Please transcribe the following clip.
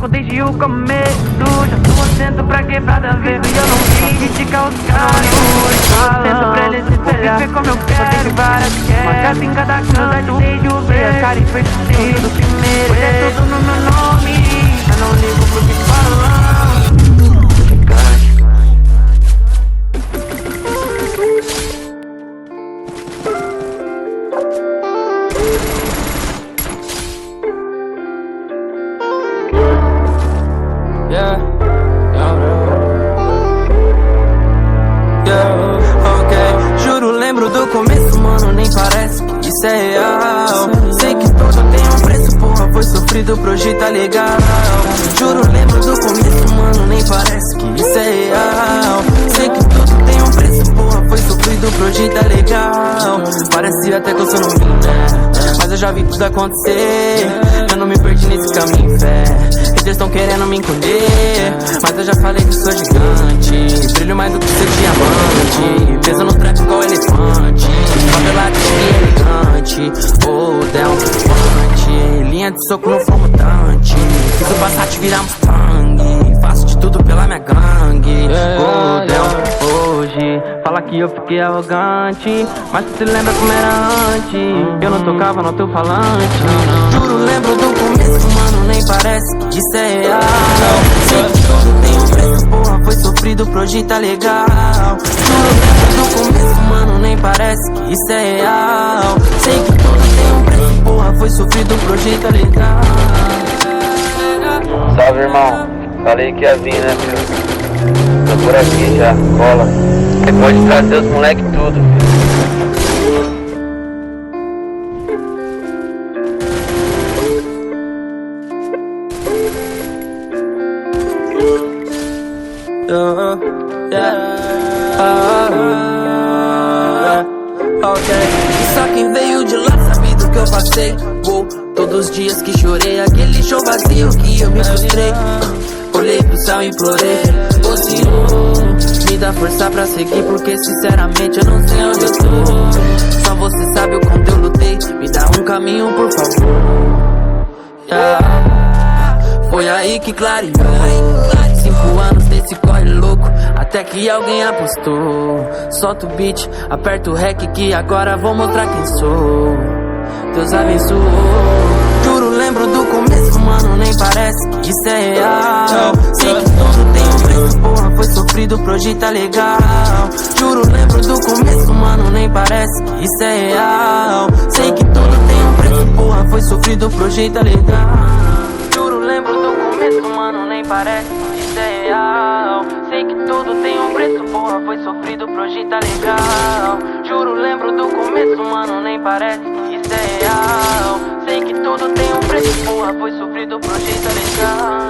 foco desde o começo. Já tô atento pra quebrada ver. E eu não vim criticar os caras. Tento pra eles espelhar, viver como eu quero. Várias uma casa em cada canto, desde o ver. Cara e feito tudo primeiro. Hoje é tudo no meu nome. Eu não ligo pro que falam. Yeah, ok. Juro, lembro do começo, mano, nem parece que isso é real. Sei que tudo tem um preço, porra, foi sofrido pro hoje tá legal. Juro, lembro do começo, mano, nem parece que isso é real. Sei que tudo tem um preço, porra, foi sofrido pro hoje tá legal. Parecia até que eu sou no fim, né? Mas eu já vi tudo acontecer. Eu não me perdi nesse caminho, fé. Eles tão querendo me encolher, mas eu já falei que sou gigante. Brilho mais do que ser diamante. Peso no trap igual elefante. Favelado e elegante. Oh, é um fumante. Linha de soco no fogo mutante. Fiz o Passat virar Mustang. Faço de tudo pela minha gangue. Oh, hoje fala que eu fiquei arrogante, mas tu se lembra como era antes. Eu não tocava no teu falante. Juro, lembro do começo, mano, nem parece que isso é real. Sei que tudo tem um preço, porra, foi sofrido pro hoje tá legal. Juro, lembro do começo, mano, nem parece que isso é real. Sei que tudo tem um preço, porra, foi sofrido pro hoje tá legal. Salve, irmão. Falei que ia vir, né, filho? Tô por aqui já, cola. Você pode trazer os moleque tudo, Ok. Só quem veio de lá sabe do que eu passei. Todos os dias que chorei, aquele show vazio que eu me frustrei. Olhei pro céu e implorei, ô Senhor, me dá força pra seguir, porque sinceramente eu não sei onde eu tô. Só você sabe o quanto eu lutei, me dá um caminho por favor. Foi aí que clareou. 5 anos desse corre louco, até que alguém apostou. Solta o beat, aperta o rec que agora vou mostrar quem sou. Deus abençoou. Juro, lembro do começo, mano, nem parece que isso é real. Sei que tudo tem um preço, porra, foi sofrido pro hoje tá legal. Juro, lembro do começo, mano, nem parece que isso é real. Sei que tudo tem um preço, porra, foi sofrido pro hoje tá legal. Juro, lembro do começo, mano, nem parece que isso é real. Sei que tudo tem um preço, porra, foi sofrido pro hoje tá legal. Juro, lembro do começo, mano, nem parece que isso é real. Sei que tudo tem um preço, porra, foi sofrido pro hoje tá legal.